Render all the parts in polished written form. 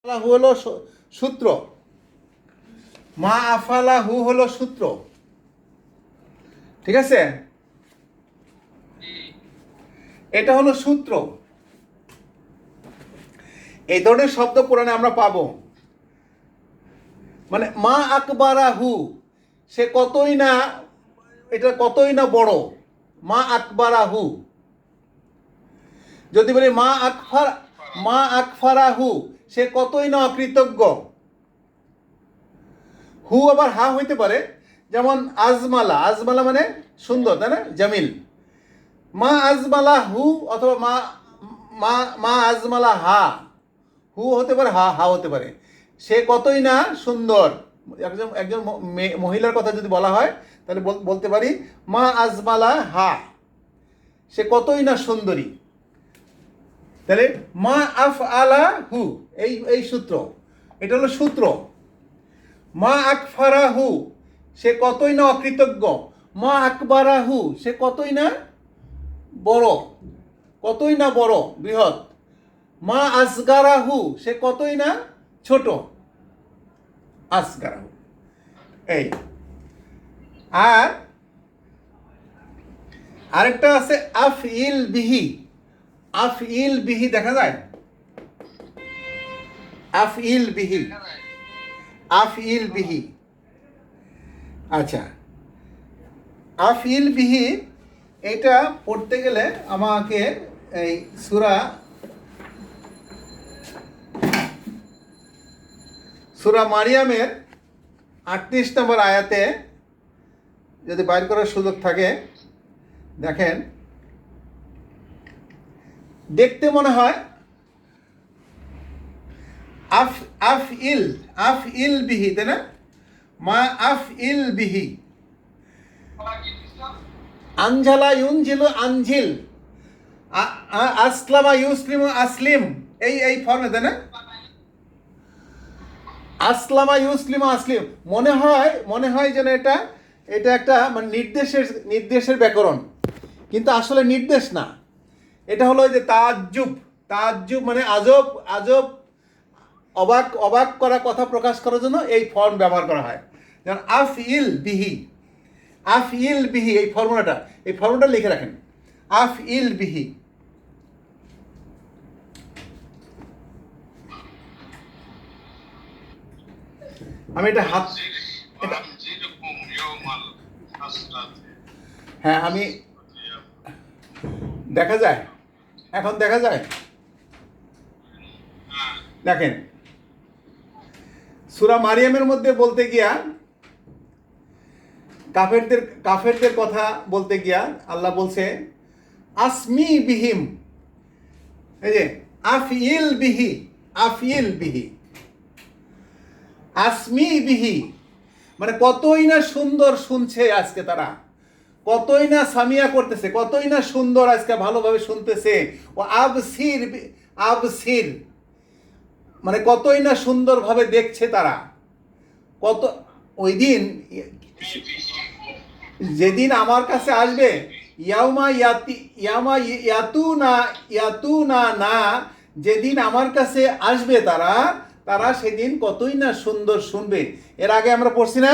আফালাহু হলো সূত্র। মা আফালাহু হলো সূত্র, ঠিক আছে? এটা হলো সূত্র। এই ধরনের শব্দ কোরআনে আমরা পাবো। মানে মা আকবারাহু, সে কতই না, এটা কতই না বড়। মা আকবারাহু। যদি বলি মা আকফারাহু, সে কতই না অকৃতজ্ঞ। হু আবার হা হইতে পারে, যেমন আজমালা। আজমালা মানে সুন্দর, তাই না? জামিল। মা আজমালা হু, অথবা মা মা মা আজমালা হা। হু হতে পারে, হা হা হতে পারে। সে কতই না সুন্দর। একজন একজন মহিলার কথা যদি বলা হয়, তাহলে বলতে পারি মা আজমালা হা, সে কতই না সুন্দরী। তাহলে মা আফ আলা হু, এই সূত্র, এটা হলো সূত্র। মা আকফারাহু, সে কতই না অকৃতজ্ঞ। মা আকবারাহু, সে কতই না বড়, কতই না বড়, বৃহৎ। মা আসগারাহু, সে কতই না ছোট। আসগারাহু, এই। আর আরেকটা আছে আফইল বিহি। আফইল বিহি দেখা যায়? আফইল বিহি, আফইল বিহি। আচ্ছা, আফইল বিহি এটা পড়তে গেলে আমাকে এই সূরা মারিয়ামের 38 নম্বর আয়াতে যদি বাইর করার সুযোগ থাকে, দেখেন, দেখতে মনে হয় আফইল বিহি, তাই না? মা আফইল বিহি। আনজালা ইউনজিলু আনজিল, আসলামা ইউসলিমু আসলিম, এই ফর্মে, তাই না? আসলামা ইউসলিমু আসলিম। মনে হয় যেন এটা একটা মানে নির্দেশের ব্যাকরণ, কিন্তু আসলে নির্দেশ না। এটা হলো যে তাজ্জুব মানে আজব আজব, অবাক করা কথা প্রকাশ করার জন্য এই ফর্ম ব্যবহার করা হয়। যেমন আফইল বিহি, আফইল বিহি, এই ফর্মুলাটা লিখে রাখেন। আফইল বিহি। আমি এটা হ্যাঁ, আমি দেখা যায়, এখন দেখা যায়। দেখেন, সূরা মারিয়ামের মধ্যে বলতে গিয়া কাফেরদের কথা বলতে গিয়া আল্লাহ বলছে আসমি বিহিম। এই যে আফইল বিহি, আফইল বিহি, আসমি বিহি, মানে কতই না সুন্দর শুনছে আজকে তারা, কতই না সামিয়া করতেছে, কতই না সুন্দর আজকে ভালোভাবে শুনতেছে। ও আবসির মানে কতই না সুন্দরভাবে দেখছে তারা। কত ওই দিন, যেদিন আমার কাছে আসবে, ইয়াতু না, যেদিন আমার কাছে আসবে তারা সেদিন কতই না সুন্দর শুনবে। এর আগে আমরা পড়ছি না,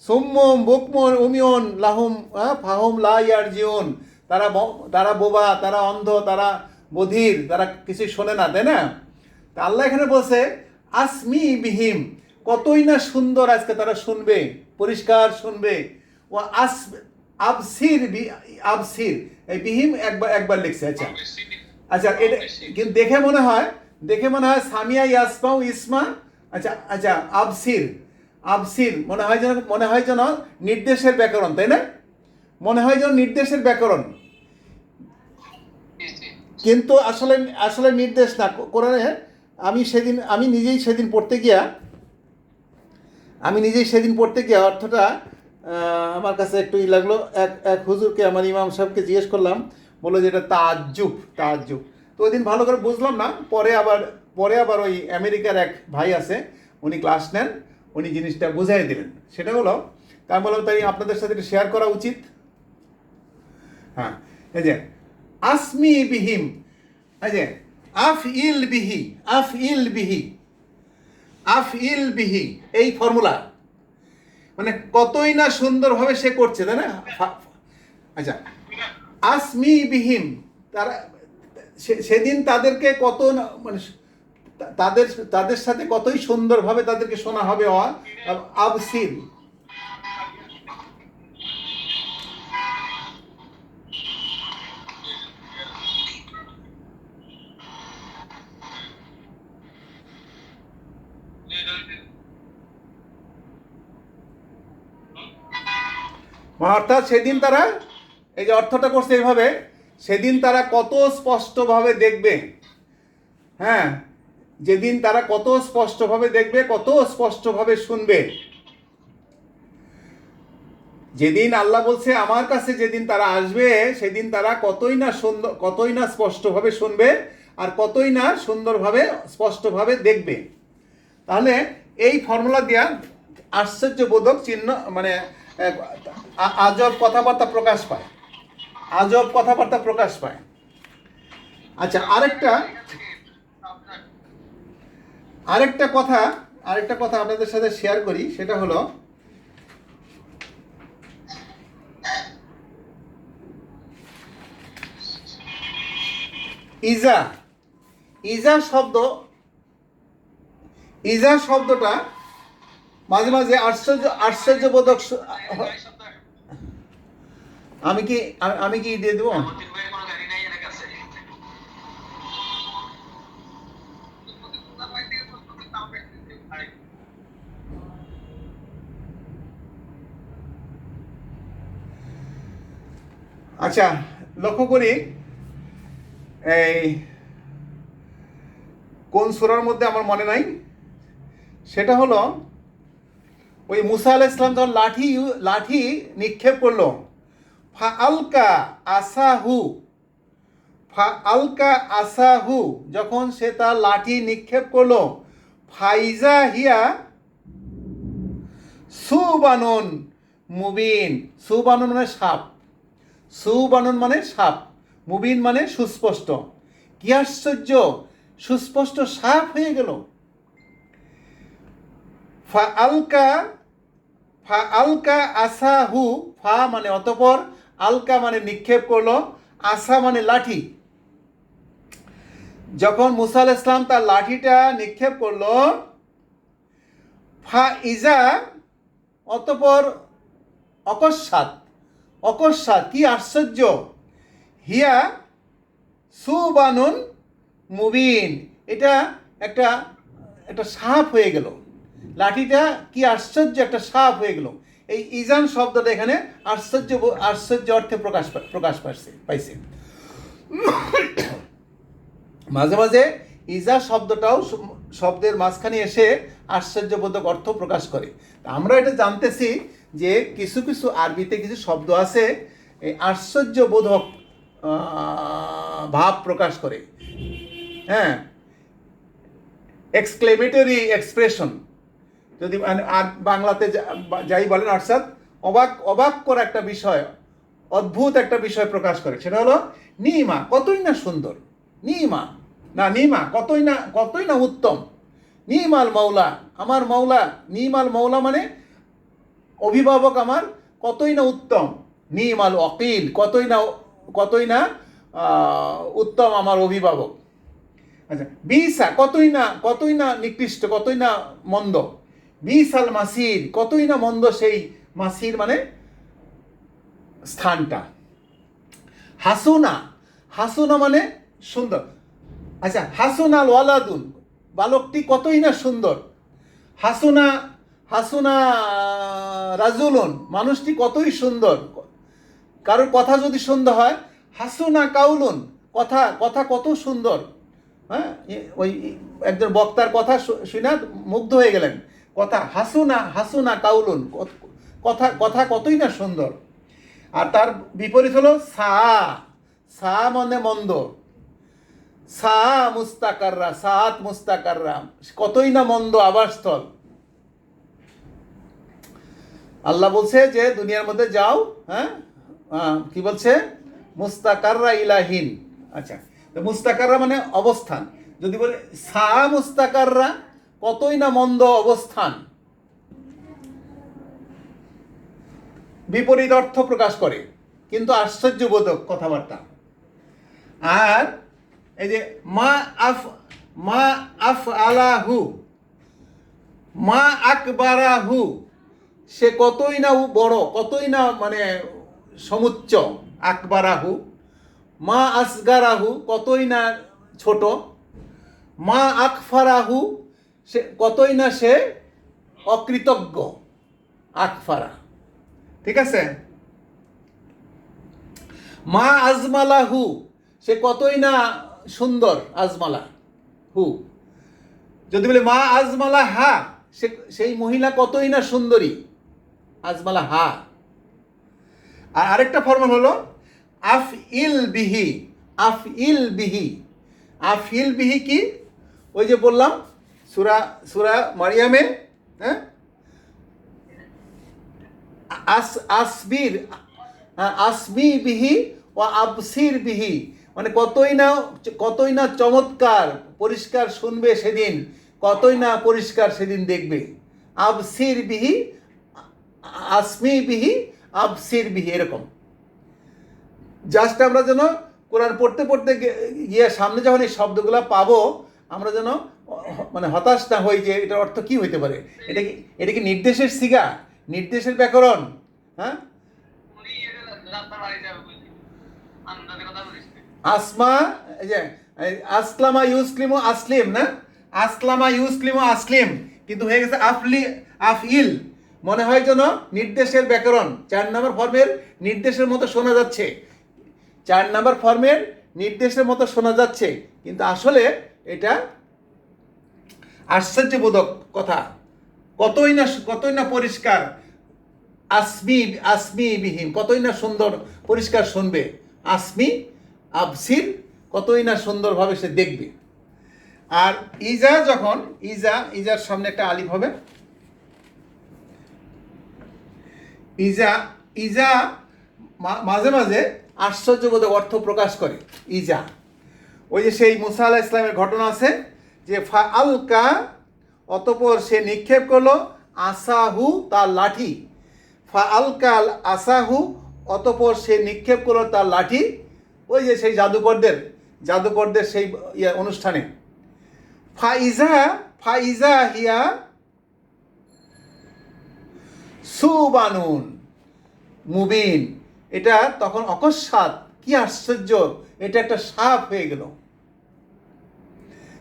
সুম্মুম বুকমুন উমিয়ুন লাহুম ফাহুম লা ইয়ারজিউন, তারা বোবা, তারা অন্ধ, তারা বধির, তারা কিছু শোনে না, তাই না? তা আল্লাহ এখানে বলছে আসমি বিহিম, কতই না সুন্দর আজকে তারা শুনবে, পরিষ্কার শুনবে। ও আবসির এই বিহিম একবার লিখছে। আচ্ছা এটা কিন্তু দেখে মনে হয় সামিয়া ইয়াসমাউ ইসমা। আচ্ছা আবসির মনে হয় যেন নির্দেশের ব্যাকরণ, তাই না? মনে হয় যেন নির্দেশের ব্যাকরণ, কিন্তু আসলে নির্দেশ না কোরআনে। আমি নিজেই সেদিন পড়তে গিয়া অর্থটা আমার কাছে একটু লাগলো। এক হুজুরকে, আমার ইমাম সাহেবকে জিজ্ঞেস করলাম, বললো যে এটা তাজ্জুব। তো ওই দিন ভালো করে বুঝলাম না। পরে আবার ওই আমেরিকার এক ভাই আছে, উনি ক্লাস নেন, উনি জিনিসটা বুঝাই দিলেন। সেটা হলো, আমি বললাম তাই আপনাদের সাথে শেয়ার করা উচিত। হ্যাঁ, এই যে আসমি বিহিম, এই যে আফইল বিহি, আফইল বিহি, এই ফর্মুলা, মানে কতই না সুন্দরভাবে সে করছে, তাই না? আচ্ছা, আসমি বিহিম, তারা সেদিন তাদেরকে কত মানে তাদের তাদের সাথে কতই সুন্দরভাবে তাদেরকে শোনা হবে। আবসির, অর্থাৎ সেদিন তারা, এই যে অর্থটা করছে এইভাবে, সেদিন তারা কত স্পষ্টভাবে দেখবে। হ্যাঁ, যেদিন তারা কত স্পষ্টভাবে দেখবে, কত স্পষ্টভাবে শুনবে। যেদিন আল্লাহ বলছে আমার কাছে যেদিন তারা আসবে, সেদিন তারা কতই না সুন্দর, কতই না স্পষ্টভাবে শুনবে, আর কতই না সুন্দরভাবে স্পষ্টভাবে দেখবে। তাহলে এই ফর্মুলা দিয়া আশ্চর্যবোধক চিহ্ন, মানে আজব কথাবার্তা প্রকাশ পায়, আজব কথাবার্তা প্রকাশ পায়। আচ্ছা, আরেকটা কথা আপনাদের সাথে শেয়ার করি, সেটা হলো ইজা। ইজা শব্দটা মাঝে মাঝে আশ্চর্যবোধক। আমি কি দিয়ে দেবো? আচ্ছা, লক্ষ্য করি এই কোন সূরার মধ্যে আমার মনে নাই, সেটা হলো ওই মুসা আলাইহিস সালাম যখন লাঠি নিক্ষেপ করলো, ফাআলকা আসাহু, যখন সে তার লাঠি নিক্ষেপ করলো, ফাইজা হিয়া সুবানুন মুবিন। সুবানুন মানে সাপ, সুবানুন মানে সাপ, মুবিন মানে সুস্পষ্ট। কি আশ্চর্য, সুস্পষ্ট সাপ হয়ে গেল। ফাআলকা আসাহু, ফা মানে অতঃপর, আলকা মানে নিক্ষেপ করলো, আসা মানে লাঠি। যখন মুসা আলাইহিস সালাম তার লাঠিটা নিক্ষেপ করলো, ফাইজা অতঃপর, অকস্মাৎ, কি আশ্চর্য, হিয়া সুবানুন মুবিন, এটা একটা সাপ হয়ে গেল। লাঠিটা কি আশ্চর্য, একটা সাপ হয়ে গেল। এই ইজান শব্দটা এখানে আশ্চর্য অর্থে প্রকাশ পাইছে। মাঝে মাঝে ইজা শব্দটাও শব্দের মাঝখানে এসে আশ্চর্যবোধক অর্থ প্রকাশ করে। আমরা এটা জানতেছি যে কিছু কিছু আরবিতে কিছু শব্দ আছে এই আশ্চর্যবোধক ভাব প্রকাশ করে। হ্যাঁ, এক্সক্লেমেটরি এক্সপ্রেশন, যদি আর বাংলাতে যাই বলেন, অর্থাৎ অবাক করা একটা বিষয়, অদ্ভুত একটা বিষয় প্রকাশ করে। সেটা হলো নিমা, কতই না সুন্দর, নিমা কতই না উত্তম, নিমাল মৌলা, আমার মৌলা, নিমাল মৌলা মানে অভিভাবক আমার, কতই না উত্তম, নিমাল অকিল, কতই না উত্তম আমার অভিভাবক। আচ্ছা, বিসা, কতই না নিকৃষ্ট, কতই না মন্দ, বিসাল মাসির, কতই না মন্দ সেই মাসির মানে স্থানটা। হাসুনা মানে সুন্দর। আচ্ছা, হাসুনাল ওয়ালাদুন, বালকটি কতই না সুন্দর। হাসুনা রাজুলুন, মানুষটি কতই সুন্দর। কারোর কথা যদি সুন্দর হয়, হাসুনা কাউলুন, কথা কত সুন্দর। হ্যাঁ, ওই একজন বক্তার কথা শুনে মুগ্ধ হয়ে গেলেন। কথা হাসুনা কাউলুন, কথা কতই না সুন্দর। আর তার বিপরীত হলো সা মানে মন্দ, সাত মুস্তাকাররা, কতই না মন্দ আবাসস্থল। আল্লাহ বলছে যে দুনিয়ার মধ্যে যাও, হ্যাঁ, কি বলছে, মুস্তাকাররা ইলাহিন। আচ্ছা, তো মুস্তাকাররা মানে অবস্থান। যদি বলে সা মুস্তাকাররা, কতই না মন্দ অবস্থান, বিপরীত অর্থ প্রকাশ করে, কিন্তু আশ্চর্যবোধক কথাবার্তা। আর এই যে মা আফ আলাহু, মা আকবারাহু, সে কতই না বড়, কতই না মানে সমুচ্চ, আকবারাহু। মা আসগারাহু, কতই না ছোট। মা আকফারাহু, সে কতই না সে অকৃতজ্ঞ, আকফারা। ঠিক আছে? মা আজমালাহু, সে কতই না সুন্দর, আজমালা হু। যদি বলে মা আজমালা হা, সেই মহিলা কতই না সুন্দরী, আজমালা হা। আর আরেকটা ফর্মাল হলো আফ ইল বিহি, আফ ইল বিহি। আফ ইল বিহি কি? ওই যে বললাম সূরা মারিয়ামে, হ্যাঁ, আসবি বিহি ও আবসির বিহি, মানে কতই না চমৎকার, পরিষ্কার শুনবে সেদিন, কতই না পরিষ্কার সেদিন দেখবে। আবসির বিহি, আসমি বিহি, আবসির বিহি, এরকম। জাস্ট আমরা যেন কোরআন পড়তে পড়তে গিয়ে সামনে যখন এই শব্দগুলো পাবো, আমরা যেন মানে হতাশ না হই যে এটার অর্থ কি হইতে পারে। এটা কি নির্দেশের সিগা, নির্দেশের ব্যাকরণ? হ্যাঁ, আসমা, এই যে আসলামা ইউসলিমু আসলিম না, আসলামা ইউসলিমু আসলিম, কিন্তু হয়ে গেছে আফইল। মনে হয় যেন নির্দেশের ব্যাকরণ, 4 নম্বর ফর্মের নির্দেশের মতো শোনা যাচ্ছে, 4 নম্বর ফর্মের নির্দেশের মতো শোনা যাচ্ছে, কিন্তু আসলে এটা আশ্চর্যবোধক কথা। কতই না পরিষ্কার, আসমি বিহীন, কতই না সুন্দর পরিষ্কার শুনবে। আসমি আবসির, কতই না সুন্দরভাবে সে দেখবে। আর ইজা, যখন ইজার সামনে একটা আলিফ হবে, ইজা মাঝে মাঝে আশ্চর্যবোধক অর্থ প্রকাশ করে। ইজা, ওই যে সেই মুসা আলাইহিস সালামের ঘটনা আছে যে ফা আলকা, অতঃপর সে নিক্ষেপ করলো, আসাহু, তার লাঠি। ফা আলকাল আসাহু, অতঃপর সে নিক্ষেপ করলো তার লাঠি। ওই যে সেই জাদুকরদের সেই অনুষ্ঠানে। ফাইজা হিয়া সুবানুন মুবিন, এটা তখন অকস্মাৎ, কি আশ্চর্য, এটা একটা সাপ হয়ে গেল।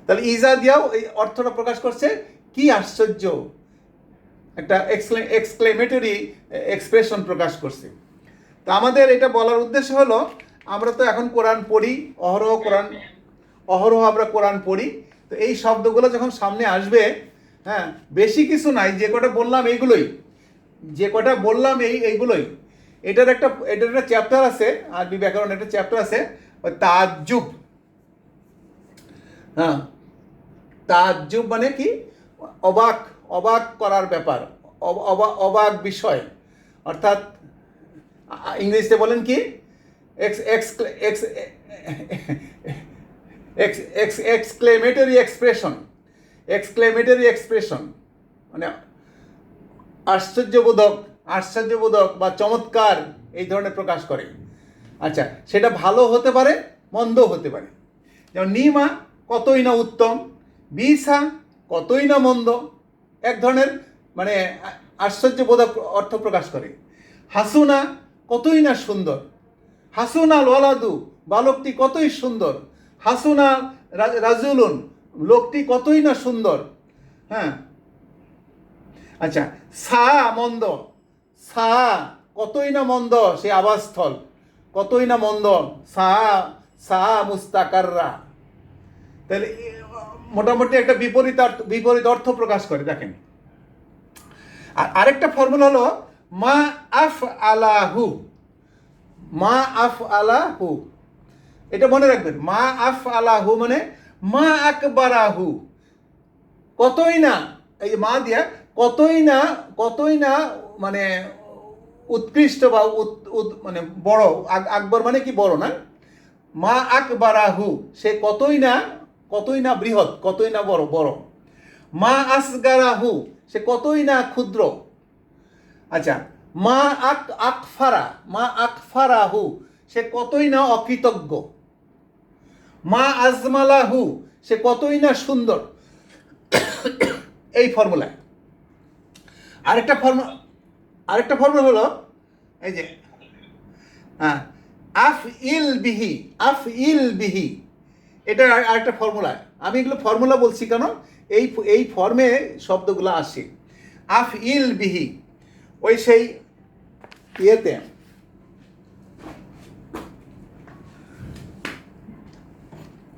তাহলে ইজা দিয়াও এই অর্থটা প্রকাশ করছে, কি আশ্চর্য, একটা এক্সক্লেমেটরি এক্সপ্রেশন প্রকাশ করছে। তো আমাদের এটা বলার উদ্দেশ্য হলো, আমরা তো এখন কোরআন পড়ি, অহরহ আমরা কোরআন পড়ি। তো এই শব্দগুলো যখন সামনে আসবে, হ্যাঁ, বেশি কিছু নাই, যে কটা বললাম এইগুলোই। এটার একটা চ্যাপ্টার আছে, আরবি ব্যাকরণ একটা চ্যাপ্টার আছে, তাজ্জুব। হ্যাঁ, তাজ্জুব মানে কি? অবাক করার ব্যাপার, অবাক বিষয়। অর্থাৎ ইংরেজিতে বলেন কি, এক্সক্লেমেটরি এক্সপ্রেশন, মানে আশ্চর্যবোধক বা চমৎকার, এই ধরনের প্রকাশ করে। আচ্ছা, সেটা ভালো হতে পারে, মন্দ হতে পারে। যেমন নিমা, কতই না উত্তম, বিসা, কতই না মন্দ, এক ধরনের মানে আশ্চর্যবোধক অর্থ প্রকাশ করে। হাসুনা, কতই না সুন্দর। হাসুনাল ওয়ালাদু, বালকটি কতই সুন্দর। হাসুনা রাজুলুন, লোকটি কতই না সুন্দর। হ্যাঁ, আচ্ছা, মন্দ, কতই না মন্দ সে আবাসস্থল, কতই না মন্দ। মুস্তাকাররা, তাহলে মোটামুটি একটা বিপরীত অর্থ প্রকাশ করে। দেখেন, আর আরেকটা ফর্মুলা হলো মা আফ আলাহু, এটা মনে রাখবেন। মা আফ আলাহু মানে মা আকবারাহু, কতই না, এই যে মা দিয়া, কতই না মানে উৎকৃষ্ট বা মানে বড়। আকবর মানে কি? বড় না? মা আকবারাহু, সে কতই না বৃহৎ, কতই না বড়। মা আসগারাহু, সে কতই না ক্ষুদ্র। আচ্ছা, মা আকফারা, মা আকফারাহু, সে কতই না অকৃতজ্ঞ। মা আজমালাহু, সে কতই না সুন্দর। এই ফর্মুলায় আরেকটা ফর্মুলা হলো এই যে হ্যাঁ, আফ ইল বিহি, আফ ইল বিহি, এটা আরেকটা ফর্মুলা। আমি এগুলো ফর্মুলা বলছি কেন, এই ফর্মে শব্দগুলো আসে। আফ ইল বিহি, ওই সেই ইয়েতে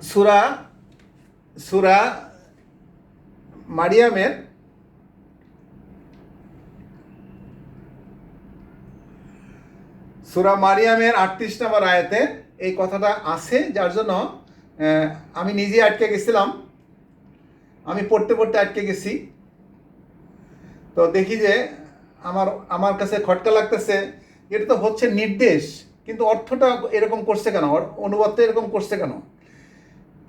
সূরা সূরা মারিয়ামের সূরা মারিয়ামের 38 নম্বর আয়াতে এই কথাটা আছে, যার জন্য আমি নিজে আটকে গেছিলাম, আমি পড়তে পড়তে আটকে গেছি। তো দেখি যে আমার কাছে খটকা লাগতেছে, এটা তো হচ্ছে নির্দেশ, কিন্তু অর্থটা এরকম করছে কেন, অনুবাদটা এরকম করছে কেন?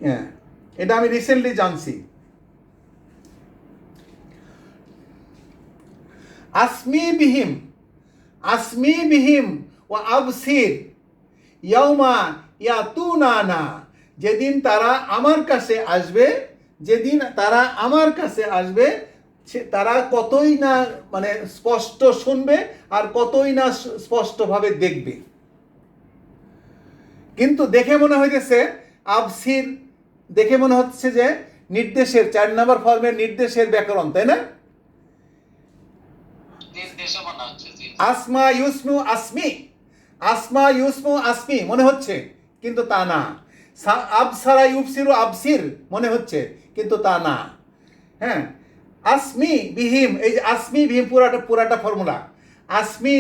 হ্যাঁ, এটা আমি রিসেন্টলি জানছি। আসমি বিহিম ও আবসির ইয়াউমা ইয়াতুনানা, যেদিন তারা আমার কাছে আসবে, যেদিন তারা আমার কাছে আসবে, তারা কতই না মানে স্পষ্ট শুনবে আর কতই না স্পষ্টভাবে দেখবে। কিন্তু দেখে মনে হইতেছে আবসির, দেখে মনে হচ্ছে যে নির্দেশের 4 নম্বর ফর্মের নির্দেশের ব্যাকরণ, তাই না? আসমা ইউসমু আসমি, আসমা ইউসমু আসমি মনে হচ্ছে, কিন্তু তা না। আবসারা ইউবসিরু আবসির মনে হচ্ছে, কিন্তু তা না। হ্যাঁ, আসমি বিহিম, এই যে আসমি বিহিম পুরাটা ফর্মুলা। আসমি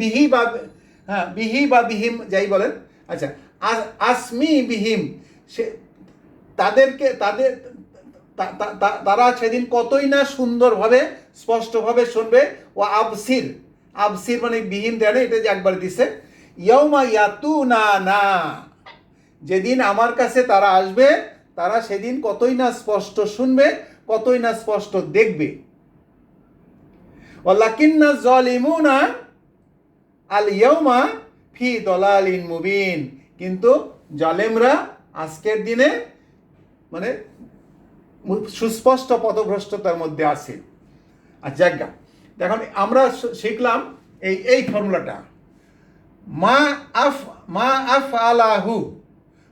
বিহি বা হ্যাঁ বিহি বা বিহিম যাই বলেন। আচ্ছা, আসমি বিহিম, সে তাদেরকে তারা সেদিন কতই না সুন্দরভাবে স্পষ্টভাবে শুনবে। ও আবসির, আবসির মানে বিহীন দেয়, এটা যে একবার দিছে। ইয়াউমা ইয়াতুনানা, যেদিন আমার কাছে তারা আসবে, তারা সেদিন কতই না স্পষ্ট শুনবে, কতই না স্পষ্ট দেখবে। ওয়ালাকিন্না যালিমুনা আল ইয়াউমা ফি দালালিন মুবিন, কিন্তু জালেমরা আজকের দিনে মানে সুস্পষ্ট পথভ্রষ্টতার মধ্যে আছে। আচ্ছা, দেখুন আমরা শিখলাম এই ফর্মুলাটা। মা আফ আলাহু,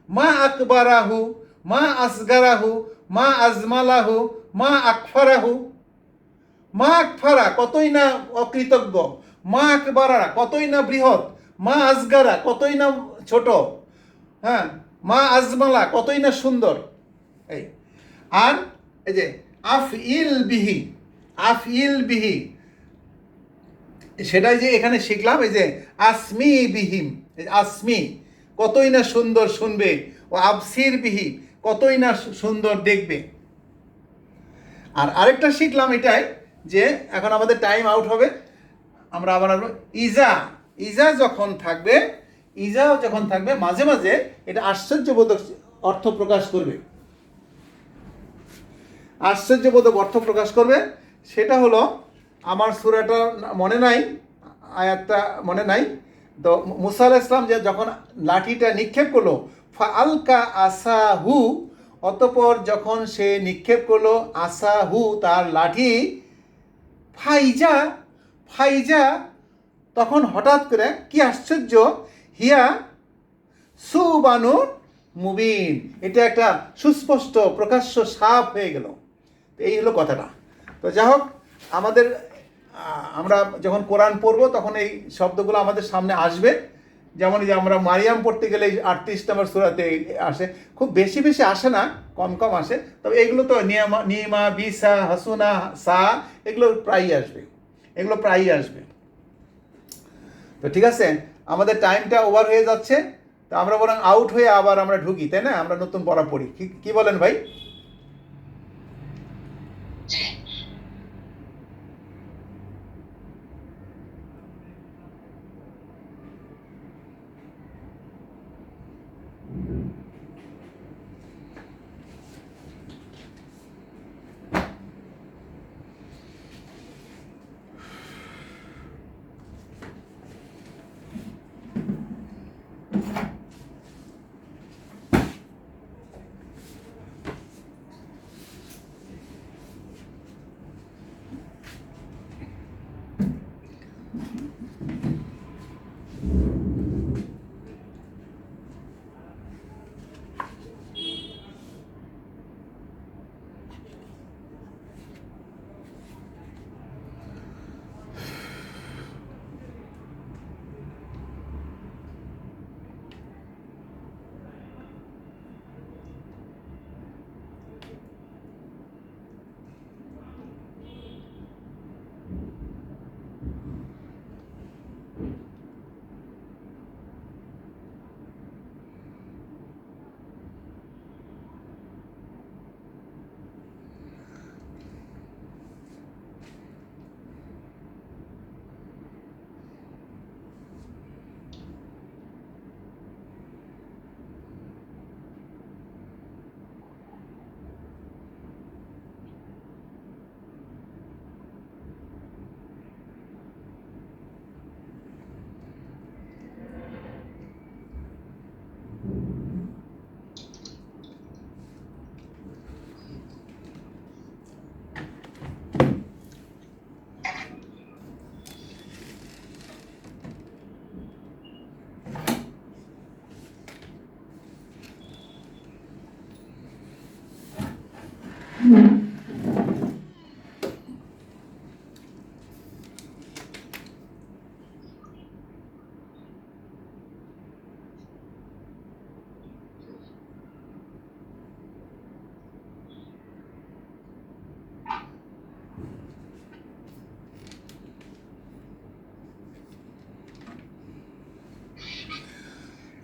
মা আকবারাহু, মা আসগারাহু, মা আজমালাহু, মা আকফারাহু। মা আকফারা কতই না অকৃতজ্ঞ, মা আকবারা কতই না বৃহৎ, মা আসগারা কতই না ছোট, হ্যাঁ, মা আজমালা কতই না সুন্দর। এই আর এই যে আফ ইল বিহি, সেটাই যে এখানে শিখলাম। এই যে আসমি বিহিম, আসমি কতই না সুন্দর শুনবে, ও আবসির বিহি কতই না সুন্দর দেখবে। আর আরেকটা শিখলাম এটাই যে এখন আমাদের টাইম আউট হবে, আমরা আবার ইজা যখন থাকবে মাঝে মাঝে এটা আশ্চর্যবোধক অর্থ প্রকাশ করবে, আশ্চর্যবোধক অর্থ প্রকাশ করবে। সেটা হলো, আমার সূরাটা মনে নাই, আয়াতটা মনে নাই। তো মুসা আলাইহিস সালাম যে যখন লাঠিটা নিক্ষেপ করলো, ফাআলকা আসাহু, অতঃপর যখন সে নিক্ষেপ করলো আসাহু তার লাঠি, ফাইজা তখন হঠাৎ করে কি আশ্চর্য, হিয়া সুবানুর মুবিন, এটা একটা সুস্পষ্ট প্রকাশ্য সাপ হয়ে গেল। এই হলো কথাটা। তো যাই হোক, আমরা যখন কোরআন পড়বো তখন এই শব্দগুলো আমাদের সামনে আসবে। যেমন যে আমরা মারিয়াম পড়তে গেলে 38 নম্বর সূরাতে আসে, খুব বেশি আসে না, কম কম আসে। তবে এগুলো তো নিমা বিসা হাসুনা সা, এগুলো প্রায়ই আসবে। তো ঠিক আছে, আমাদের টাইমটা ওভার হয়ে যাচ্ছে, তো আমরা বরং আউট হয়ে আবার আমরা ঢুকি, তাই না? আমরা নতুন পড়া পড়ি, কি বলেন ভাই?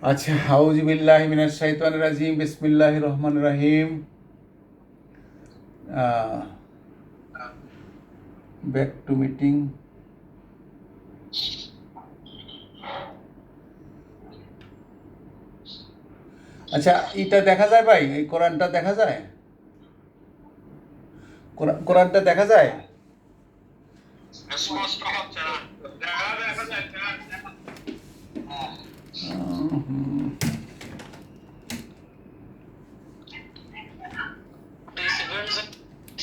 আচ্ছা, আউযু বিল্লাহি মিনাশ শাইতানির রাজিম, বিসমিল্লাহির রহমানির রহিম। Back to meeting. আচ্ছা, এটা দেখা যায় ভাই, এই কোরআনটা দেখা যায়? কোরআনটা দেখা যায়? স্পষ্ট হচ্ছে না। দেখা যাচ্ছে না। হুম।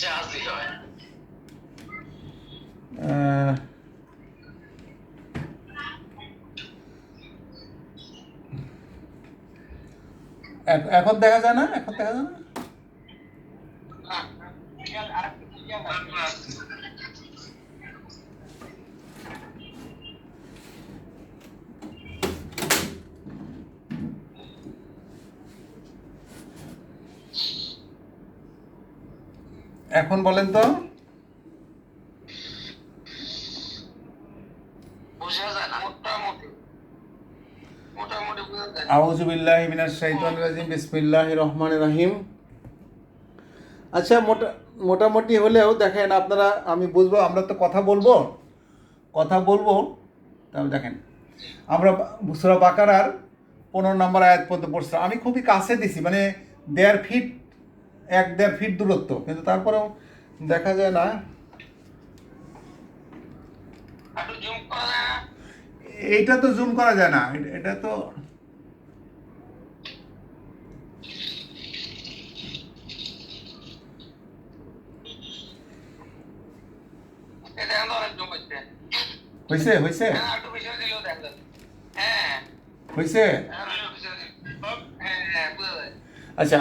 চার্জ দিতে হয়। আহ, এখন দেখা যায় না? এখন দেখা যায় না? এখন বলেন তো। বোঝা যায় না মোটামুটি বোঝা যায়। আউযু বিল্লাহি মিনাশ শাইতানির রাজিম, বিসমিল্লাহির রহমানির রহিম। আচ্ছা, মোটামুটি হলেও দেখেন আপনারা, আমি বুঝবো, আমরা তো কথা বলবো, তাহলে দেখেন আমরা সূরা বাকারার 15 নম্বর আয়াত পর্যন্ত পড়ছি। আমি খুবই কাছে দিছি, মানে 1.5 ফিট দূরত্ব, কিন্তু তারপরেও দেখা যায় না। একটু জুম করা যায় না? এইটা তো জুম করা যায় না, এটা তো এটা এখন অনেক জুম হচ্ছে। হয়েছে হ্যাঁ, একটু পিছনে দিলেও দেখা যাবে। হ্যাঁ, হয়েছে। এখন একটু পিছনে দিলে। হ্যাঁ, বোঝা যায়। আচ্ছা,